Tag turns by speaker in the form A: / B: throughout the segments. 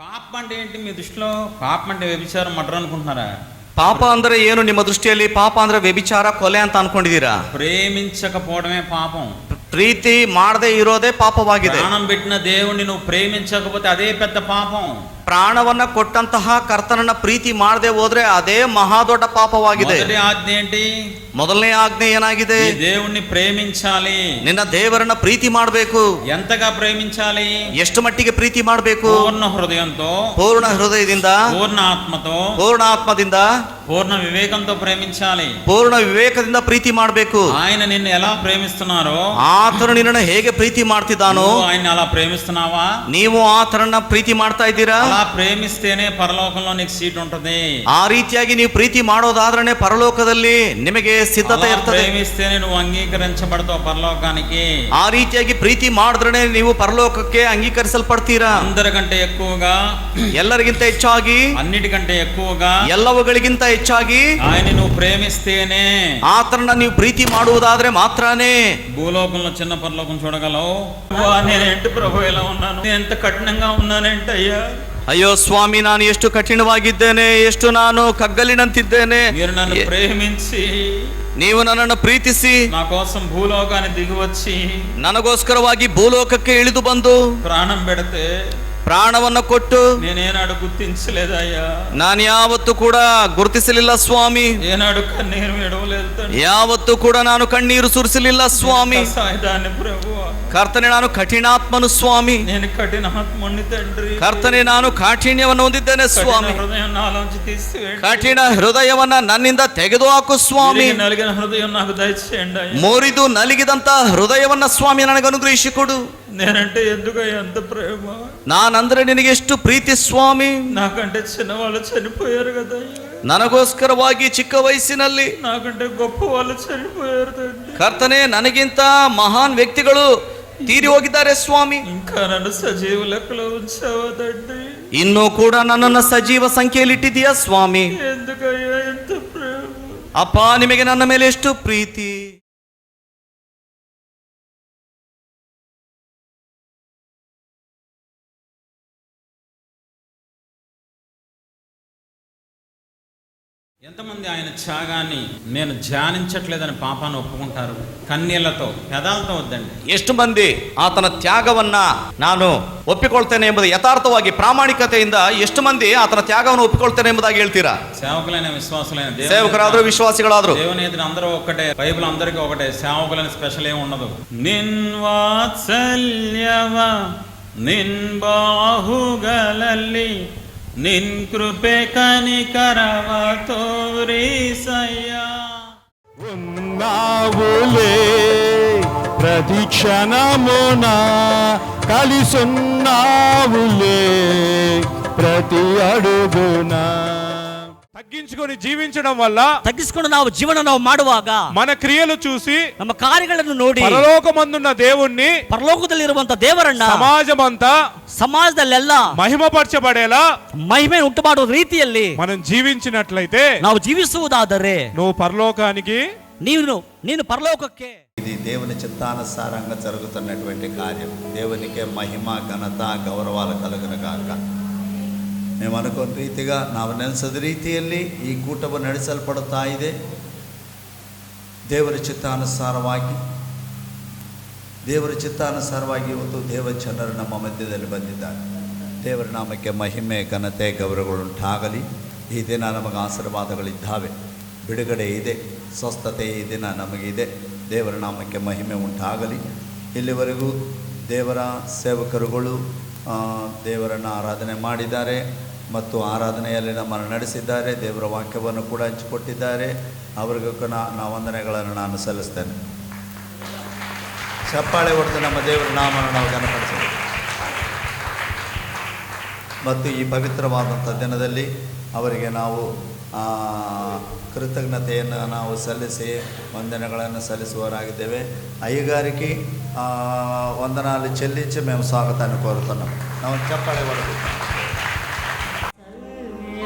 A: పాపం అంటే ఏంటి మీ దృష్టిలో? పాపం అంటే వ్యభిచారం, మర్డర్ అనుకుంటున్నారా?
B: ಪಾಪ ಅಂದ್ರೆ ಏನು ನಿಮ್ಮ ದೃಷ್ಟಿಯಲ್ಲಿ? ಪಾಪ ಅಂದ್ರೆ ವ್ಯಭಿಚಾರ, ಕೊಲೆ ಅಂತ ಅನ್ಕೊಂಡಿದ್ದೀರಾ?
A: ప్రేమించకపోవడమే పాపం.
B: ಪ್ರೀತಿ ಮಾಡದೇ ಇರೋದೇ ಪಾಪವಾಗಿದೆ.
A: ಪ್ರಾಣం పెట్టిన దేవుణ్ణి నువ్వు ప్రేమించకపోతే అదే పెద్ద పాపం.
B: ಪ್ರಾಣವನ್ನ ಕೊಟ್ಟಂತಹ ಕರ್ತನನ್ನ ಪ್ರೀತಿ ಮಾಡದೆ ಹೋದ್ರೆ ಅದೇ ಮಹಾ ದೊಡ್ಡ ಪಾಪವಾಗಿದೆ.
A: ಮೊದಲನೇ ಆಜ್ಞೆ ఏంటి?
B: ಮೊದಲನೇ ಆಜ್ಞೆ ಏನಾಗಿದೆ?
A: దేవుణ్ణి ప్రేమించాలి.
B: ನಿನ್ನ ದೇವರನ್ನ ಪ್ರೀತಿ ಮಾಡಬೇಕು.
A: ఎంతగా ప్రేమించాలి?
B: ಎಷ್ಟು ಮಟ್ಟಿಗೆ ಪ್ರೀತಿ ಮಾಡಬೇಕು?
A: పూర్ణ హృదయంతో,
B: ಪೂರ್ಣ ಹೃದಯದಿಂದ,
A: పూర్ణ ಆತ್ಮతో,
B: ಪೂರ್ಣ ಆತ್ಮದಿಂದ,
A: పూర్ణ వివేకంతో ప్రేమించాలి.
B: ಪೂರ್ಣ ವಿವೇಕದಿಂದ ಪ್ರೀತಿ ಮಾಡಬೇಕು.
A: ఆయన నిన్ను ఎలా ప్రేమిస్తున్నారో
B: ಆತನು ನಿನ್ನನ್ನು ಹೇಗೆ ಪ್ರೀತಿ ಮಾಡ್ತಿದ್ದಾನೋ
A: ఆయన అలా ప్రేమిస్తున్నావా?
B: ನೀವು ಆತನನ್ನ ಪ್ರೀತಿ ಮಾಡ್ತಾ ಇದ್ದೀರಾ?
A: అలా ప్రేమిస్తేనే పరలోకంలో నీకు సీట్ ఉంటుంది.
B: ಆ ರೀತಿಯಾಗಿ ನೀವು ಪ್ರೀತಿ ಮಾಡೋದಾದ್ರೆ ಪರಲೋಕದಲ್ಲಿ ನಿಮಗೆ ಸಿದ್ಧತೆ ಇರ್ತದೆ.
A: ప్రేమిస్తేనే నువ్వు అంగీకరించబడతావు పరలోకానికి.
B: ಆ ರೀತಿಯಾಗಿ ಪ್ರೀತಿ ಮಾಡಿದ್ರೆ ನೀವು ಪರಲೋಕಕ್ಕೆ ಅಂಗೀಕರಿಸಲ್ಪಡ್ತೀರಾ.
A: అందరికంటే ఎక్కువగా,
B: ಎಲ್ಲರಿಗಿಂತ ಹೆಚ್ಚಾಗಿ,
A: అన్నిటికంటే ఎక్కువగా,
B: ಎಲ್ಲವುಗಳಿಗಿಂತ ಹೆಚ್ಚಾಗಿ
A: ఆయన నువ్వు ప్రేమిస్తేనే,
B: ಆತನನ್ನ ನೀವು ಪ್ರೀತಿ ಮಾಡುವುದಾದ್ರೆ ಮಾತ್ರನೇ
A: భూలోకంలో చిన్న పరలోకం చూడగలవు. నేనేంటి ప్రభు ఇలా ఉన్నాను, నేను ఎంత కఠినంగా ఉన్నానంటే అయ్యా,
B: ಅಯ್ಯೋ ಸ್ವಾಮಿ, ನಾನು ಎಷ್ಟು ಕಠಿಣವಾಗಿದ್ದೇನೆ, ಎಷ್ಟು ನಾನು ಕಗ್ಗಲಿನಂತಿದ್ದೇನೆ.
A: మీరు నన్ను ప్రేమించి,
B: ನೀವು ನನ್ನನ್ನು ಪ್ರೀತಿಸಿ
A: నా కోసం భూలోకాన్ని దిగి వచ్చి
B: ನನಗೋಸ್ಕರವಾಗಿ ಭೂಲೋಕಕ್ಕೆ ಇಳಿದು ಬಂದು
A: ప్రాణం పెడితే
B: ಪ್ರಾಣವನ್ನ ಕೊಟ್ಟು
A: నేనేనాడు గుర్తించలేదయ్యా.
B: ನಾನು ಯಾವತ್ತೂ ಕೂಡ ಗುರುತಿಸಲಿಲ್ಲ ಸ್ವಾಮಿ.
A: ఏనాడు కన్నీరు విడవలేదు తండ్రి.
B: ಯಾವತ್ತೂ ಕೂಡ ನಾನು ಕಣ್ಣೀರು ಸುರಿಸಲಿಲ್ಲ ಸ್ವಾಮಿ.
A: సాయిదాన్ని ప్రభువా,
B: ಕರ್ತನೆ, ನಾನು ಕಠಿಣಾತ್ಮನು ಸ್ವಾಮಿ.
A: నేను కఠినాత్ముని తండ్రి.
B: ಕರ್ತನೆ, ನಾನು ಕಾಠಿಣ್ಯವನ್ನು ಹೊಂದಿದ್ದೇನೆ ಸ್ವಾಮಿ.
A: హృదయం నాలోంచి తీసివేయండి.
B: ಕಠಿಣ ಹೃದಯವನ್ನ ನನ್ನಿಂದ ತೆಗೆದು ಹಾಕು ಸ್ವಾಮಿ.
A: నలిగిన హృదయం నాకు దయచేయండి అయ్యా.
B: ಮುರಿದು ನಲಿಗಿದಂತ ಹೃದಯವನ್ನ ಸ್ವಾಮಿ ನನಗೆ ಅನುಗ್ರಹಿಸಿಕೊಡು.
A: నేనంటే ఎందుకయ్యా అంత ప్రేమ?
B: ನಾನಂದ್ರೆ ನಿನಗೆ ಎಷ್ಟು ಪ್ರೀತಿ ಸ್ವಾಮಿ.
A: నాకంటే చిన్నవాళ్ళు చనిపోయారు కదయ్యా.
B: ನನಗೋಸ್ಕರವಾಗಿ ಚಿಕ್ಕ ವಯಸ್ಸಿನಲ್ಲಿ
A: నాకంటే గొప్ప వాళ్ళు చనిపోయారు తండ్రి.
B: ಕರ್ತನೆ, ನನಗಿಂತ ಮಹಾನ್ ವ್ಯಕ್ತಿಗಳು ತೀರಿ ಹೋಗಿದ್ದಾರೆ ಸ್ವಾಮಿ.
A: ఇంకా నన్ను సజీవ లెక్కలో ఉంచావా తండ్రి?
B: ಇನ್ನೂ ಕೂಡ ನನ್ನನ್ನು ಸಜೀವ ಸಂಖ್ಯೆಯಲ್ಲಿಟ್ಟಿದೀಯಾ ಸ್ವಾಮಿ.
A: ఎందుకయ్యా ఎంత ప్రేమ?
B: ಅಪ್ಪ, ನಿಮಗೆ ನನ್ನ ಮೇಲೆ ಎಷ್ಟು ಪ್ರೀತಿ.
A: ఎంతమంది ఆయన త్యాగాన్ని నేను ధ్యానించట్లేదని పాపాన్ని ఒప్పుకుంటారు? కన్నీళ్లతో, పెదాలతో వద్దండి.
B: ಎಷ್ಟು ಮಂದಿ ಆತನ ತ್ಯಾಗವನ್ನ ನಾನು ಒಪ್ಪಿಕೊಳ್ತೇನೆ ಎಂಬುದು ಯಥಾರ್ಥವಾಗಿ ಪ್ರಾಮಾಣಿಕತೆಯಿಂದ ಎಷ್ಟು ಮಂದಿ ಆತನ ತ್ಯಾಗವನ್ನು ಒಪ್ಪಿಕೊಳ್ತೇನೆ ಎಂಬುದಾಗಿ ಹೇಳ್ತೀರಾ?
A: సేవకులైన విశ్వాసులైన
B: ಸೇವಕರಾದ್ರು ವಿಶ್ವಾಸಿಗಳಾದ್ರು
A: దేవుని ఎదురు అందరూ ఒకటే. బైబిల్ అందరికీ ఒకటే. సేవకులని స్పెషల్ ఏమి ఉండదు. నిన్ వాత్సల్యవ నిన్ బాహుగలಲ್ಲಿ ನಿನ್ ಕೃಪೆ ಕನಿಕರವ ತೋರಿಸಯ್ಯ.
C: ఉన్నావులే ప్రతి క్షణమున కలిసున్నావులే ప్రతి అడుగున. ತಗ್ಗಿಸಿಕೊಂಡು ಜೀವಿಂಚడం ವಲ್ಲ,
D: ತಗ್ಗಿಸಿಕೊಂಡು ನಾವು ಜೀವನ ನಾವು ಮಾಡುವಾಗ
C: మన ಕ್ರಿಯೆలు చూసి
D: ನಮ್ಮ ಕಾರ್ಯಗಳನ್ನು ನೋಡಿ
C: ಪರಲೋಕమందున్న దేవుణ్ణి,
D: ಪರಲೋಕದಲ್ಲಿರುವಂತ ದೇವರನ್ನ
C: ಸಮಾಜమంతా
D: ಸಮಾಜದಲ್ಲೆಲ್ಲ
C: మహిమపరచబడేలా
D: ಮಹಿಮೆ ಉಂಟು ಮಾಡುವ ರೀತಿಯಲ್ಲಿ
C: మనం జీవించినట్లయితే
D: ನಾವು ಜೀವಿಸುವುದಾದರೆ
C: నువ్వు పరలోకానికి,
D: ನೀನು ಪರಲೋಕಕ್ಕೆ.
E: ఇది దేవుని చిత్తానుసారంగా జరుగుతున్నటువంటి కార్యం. దేవునికే మహిమ, ఘనత, గౌరవాలు కలుగును గాక. మేము ಅನ್ಕೊಂಡ ರೀತಿగా ನಾವು ನೆನೆಸಿದ ರೀತಿಯಲ್ಲಿ ಈ ಕೂಟವು ನಡೆಸಲ್ಪಡುತ್ತಾ ಇದೆ. ದೇವರ ಚಿತ್ತಾನುಸಾರವಾಗಿ ಇವತ್ತು ದೇವ ಜನರು ನಮ್ಮ ಮಧ್ಯದಲ್ಲಿ ಬಂದಿದ್ದಾರೆ. ದೇವರ ನಾಮಕ್ಕೆ ಮಹಿಮೆ, ಘನತೆ, ಗೌರವಗಳುಂಟಾಗಲಿ. ಈ ದಿನ ನಮಗೆ ಆಶೀರ್ವಾದಗಳಿದ್ದಾವೆ, ಬಿಡುಗಡೆ ಇದೆ, ಸ್ವಸ್ಥತೆ ಈ ದಿನ ನಮಗಿದೆ. ದೇವರ ನಾಮಕ್ಕೆ ಮಹಿಮೆ ಉಂಟಾಗಲಿ. ಇಲ್ಲಿವರೆಗೂ ದೇವರ ಸೇವಕರುಗಳು ದೇವರನ್ನು ಆರಾಧನೆ ಮಾಡಿದ್ದಾರೆ ಮತ್ತು ಆರಾಧನೆಯಲ್ಲಿ ನಮ್ಮನ್ನು ನಡೆಸಿದ್ದಾರೆ. ದೇವರ ವಾಕ್ಯವನ್ನು ಕೂಡ ಹಂಚಿಕೊಟ್ಟಿದ್ದಾರೆ. ಅವರಿಗೂ ನಾವು ವಂದನೆಗಳನ್ನು ನಾನು ಸಲ್ಲಿಸ್ತೇನೆ. ಚಪ್ಪಾಳೆ ಹೊಡೆದು ನಮ್ಮ ದೇವರ ನಾಮವನ್ನು ನಾವು ಘನಪಡಿಸಬೇಕು. ಮತ್ತು ಈ ಪವಿತ್ರವಾದಂಥ ದಿನದಲ್ಲಿ ಅವರಿಗೆ ನಾವು ಕೃತಜ್ಞತೆಯನ್ನು ನಾವು ಸಲ್ಲಿಸಿ ವಂದನೆಗಳನ್ನು ಸಲ್ಲಿಸುವವರಾಗಿದ್ದೇವೆ. ಅಯ್ಯಗಾರಿಕೆ వందనాలు చెల్లించి మేము స్వాగతాన్ని కోరుతున్నాం. ನಾವು ಚಪ್ಪಾಳೆ ಹೊಡೆದು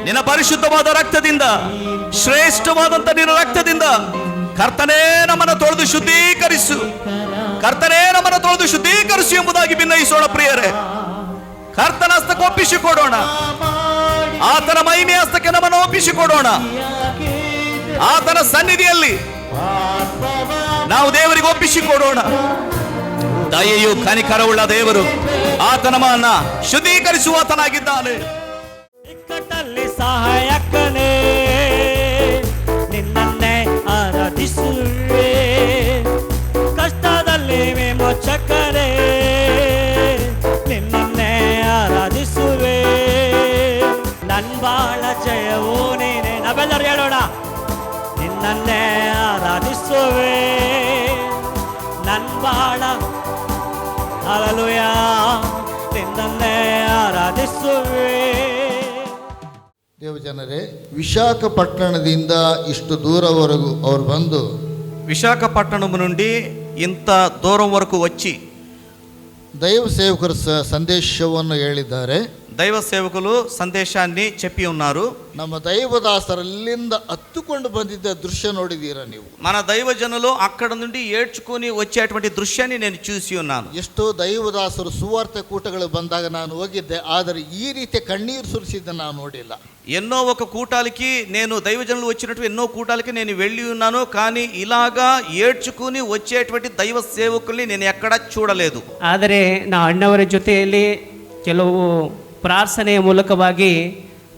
B: ನಿನ್ನ ಪರಿಶುದ್ಧವಾದ ರಕ್ತದಿಂದ, ಶ್ರೇಷ್ಠವಾದಂತ ನಿನ್ನ ರಕ್ತದಿಂದ ಕರ್ತನೇ ನಮ್ಮನ್ನು ತೊಳೆದು ಶುದ್ಧೀಕರಿಸು, ಕರ್ತನೇ ನಮ್ಮನ್ನು ತೊಳೆದು ಶುದ್ಧೀಕರಿಸು ಎಂಬುದಾಗಿ ಭಿನ್ನಯಿಸೋಣ ಪ್ರಿಯರೇ. ಕರ್ತನ ಹಸ್ತಕ್ಕೆ ಒಪ್ಪಿಸಿಕೊಡೋಣ. ಆತನ ಮಹಿಮೆ ಹಸ್ತಕ್ಕೆ ನಮ್ಮನ್ನು ಒಪ್ಪಿಸಿಕೊಡೋಣ. ಆತನ ಸನ್ನಿಧಿಯಲ್ಲಿ ನಾವು ದೇವರಿಗೆ ಒಪ್ಪಿಸಿಕೊಡೋಣ. ದಯೆಯು ಕನಿಕರವುಳ್ಳ ದೇವರು, ಆತ ನಮ್ಮನ್ನ ಶುದ್ಧೀಕರಿಸುವಾತನಾಗಿದ್ದಾನೆ.
D: ಇಕ್ಕಟ್ಟಲ್ಲಿ ಸಹಾಯಕನೇ, ನಿನ್ನನ್ನೇ ಆರಾಧಿಸುವೆ. ಕಷ್ಟದಲ್ಲಿ ವಿಮೋಚಕನೇ, ನಿನ್ನನ್ನೇ ಆರಾಧಿಸುವೆ. ನನ್ ಬಾಳ ಜಯವೂ ನೀನೆ. ನಾವೆಲ್ಲರೂ ಹೇಳೋಣ, ನಿನ್ನನ್ನೇ ಆರಾಧಿಸುವೆ. ನನ್ ಬಾಳ ಹಲ್ಲೆಲೂಯಾ, ನಿನ್ನನ್ನೇ ಆರಾಧಿಸುವೆ.
F: ದೇವಜನರೇ, ವಿಶಾಖಪಟ್ಟಣದಿಂದ ಇಷ್ಟು ದೂರವರೆಗೂ ಅವರು ಬಂದು
B: విశాఖపట్నం నుండి ఇంత దూరం వరకు వచ్చి
F: ದೈವ ಸೇವಕರು ಸಂದೇಶವನ್ನು ಹೇಳಿದ್ದಾರೆ.
B: దైవ సేవకులు సందేశాన్ని చెప్పి ఉన్నారు.
F: ನಮ್ಮ ದೈವದಾಸರಲ್ಲಿಂದ ಹತ್ತುಕೊಂಡು ಬಂದಿದ್ದ ದೃಶ್ಯ ನೋಡಿದ್ದೀರಾ ನೀವು?
B: మన దైవజనులు అక్కడ నుండి ఏడ్చుకొని వచ్చేటువంటి దృశ్యాన్ని నేను చూసి ఉన్నాను.
F: ಎಷ್ಟೋ ದೈವದಾಸರು ಸುವಾರ್ತೆ ಕೂಟಗಳು ಬಂದಾಗ ನಾನು ಹೋಗಿದ್ದೆ, ಆದರೆ ಈ ರೀತಿ ಕಣ್ಣೀರು ಸುರಿಸಿದ್ದ ನಾನು ನೋಡಿಲ್ಲ.
B: ఎన్నో ఒక కూటాలకి నేను దైవజనులు వచ్చినట్టు ఎన్నో కూటాలకి నేను వెళ్ళి ఉన్నాను, కానీ ఇలాగా ఏడ్చుకుని వచ్చేటువంటి దైవ సేవకుల్ని నేను ఎక్కడా చూడలేదు.
G: ಆದರೆ ನಾವು ಅಣ್ಣವರ ಜೊತೆಯಲ್ಲಿ ಕೆಲವು ಪ್ರಾರ್ಥನೆಯ ಮೂಲಕವಾಗಿ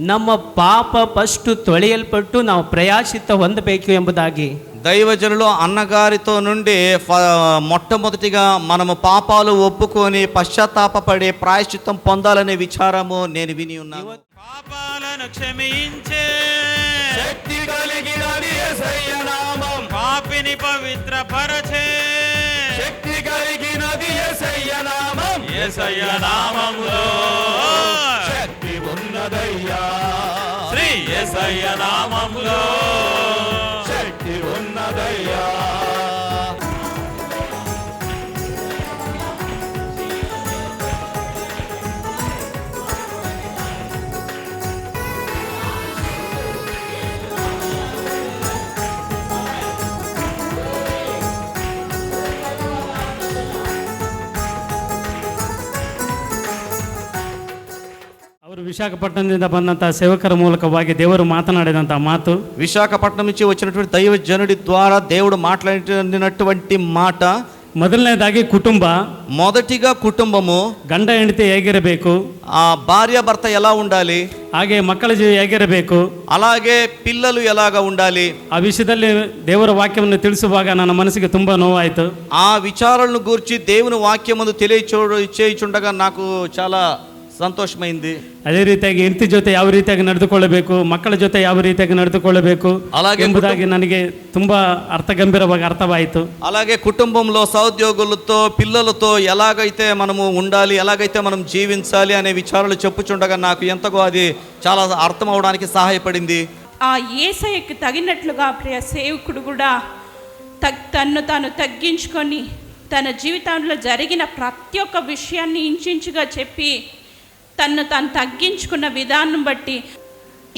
G: ನಮ್ಮ ಪಾಪ ಫಸ್ಟ್ ತೊಳೆಯಲ್ಪಟ್ಟು ನಾವು ಪ್ರಯಾಸಿತ ಹೊಂದಬೇಕು ಎಂಬುದಾಗಿ
B: దైవజనులు అన్నగారితో నుండి మొట్టమొదటిగా మనము పాపాలు ఒప్పుకొని పశ్చాత్తాపపడే ప్రాయశ్చిత్తం పొందాలనే విచారము నేను విని ఉన్నాను.
A: పాపాలను క్షమించే
B: శక్తి కలిగినది యేసయ్య నామం,
A: పాపిని పవిత్రపరచే
B: శక్తి కలిగినది యేసయ్య నామం,
A: యేసయ్య నామములో
B: శక్తి ఉన్నదయ్యా,
A: శ్రీ యేసయ్య నామములో
B: శక్తి ఉన్నదయ్యా.
G: ಅವರು ವಿಶಾಖಪಟ್ಟಣದಿಂದ ಬಂದಂಥ ಸೇವಕರ ಮೂಲಕವಾಗಿ ದೇವರು ಮಾತನಾಡಿದಂಥ ಮಾತು,
B: విశాఖపట్నం నుంచి వచ్చినటువంటి దైవజనుడి ద్వారా దేవుడు మాట్లాడినటువంటి మాట,
G: ಮೊದಲನೇದಾಗಿ ಕುಟುಂಬ,
B: మొదటిగా కుటుంబము,
G: ಗಂಡ ಹೆಂಡತಿ ಹೇಗಿರಬೇಕು,
B: ఆ భార్య భర్త ఎలా ఉండాలి,
G: ಹಾಗೆ ಮಕ್ಕಳ ಜೀವ ಹೇಗಿರಬೇಕು,
B: అలాగే పిల్లలు ఎలాగా ఉండాలి.
G: ಆ ವಿಷಯದಲ್ಲಿ ದೇವರ ವಾಕ್ಯವನ್ನು ತಿಳಿಸುವಾಗ ನನ್ನ ಮನಸ್ಸಿಗೆ ತುಂಬ ನೋವಾಯಿತು.
B: ఆ విచారాలను గూర్చి దేవుని వాక్యమందు తెలియచేయుచుండగా నాకు చాలా ಸಂತೋಷమైంది.
G: ಅದೇ ರೀತಿಯಾಗಿ ಹೆಂಡತಿ ಜೊತೆ ಯಾವ ರೀತಿಯಾಗಿ ನಡೆದುಕೊಳ್ಳಬೇಕು, ಮಕ್ಕಳ ಜೊತೆ ಯಾವ ರೀತಿಯಾಗಿ ನಡೆದುಕೊಳ್ಳಬೇಕು ಎಂಬುದಾಗಿ ನನಗೆ ತುಂಬಾ ಗಂಭೀರವಾಗಿ ಅರ್ಥವಾಯಿತು.
B: అలాగే కుటుంబంలో సహోద్యోగులతో పిల్లలతో ఎలాగైతే మనము ఉండాలి, ఎలాగైతే మనం జీవించాలి అనే విచారాలు చెప్పుచుండగా నాకు ఎంతగో అది చాలా అర్థం అవడానికి సహాయపడింది.
H: ఆ యేసయ్యకి తగినట్లుగా ప్రియ సేవకుడు కూడా తన్ను తాను తగ్గించుకొని తన జీవితంలో జరిగిన ప్రతి ఒక్క విషయాన్ని ఇంచుగా చెప్పి తన్ను తాను తగ్గించుకున్న విధానం బట్టి,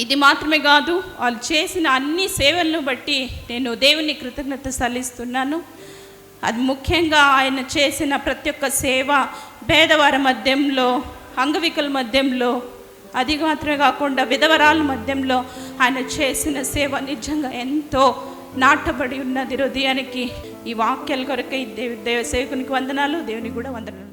H: ఇది మాత్రమే కాదు వాళ్ళు చేసిన అన్ని సేవలను బట్టి నేను దేవుని కృతజ్ఞత సల్లిస్తున్నాను. అది ముఖ్యంగా ఆయన చేసిన ప్రతి ఒక్క సేవ పేదవారి మధ్యంలో, అంగవికల మధ్యంలో, అది మాత్రమే కాకుండా విధవరాల మధ్యంలో ఆయన చేసిన సేవ నిజంగా ఎంతో నాటబడి ఉన్నది హృదయానికి. ఈ వాక్యాల కొరకై దేవ సేవకునికి వందనాలు, దేవునికి కూడా వందనాలు.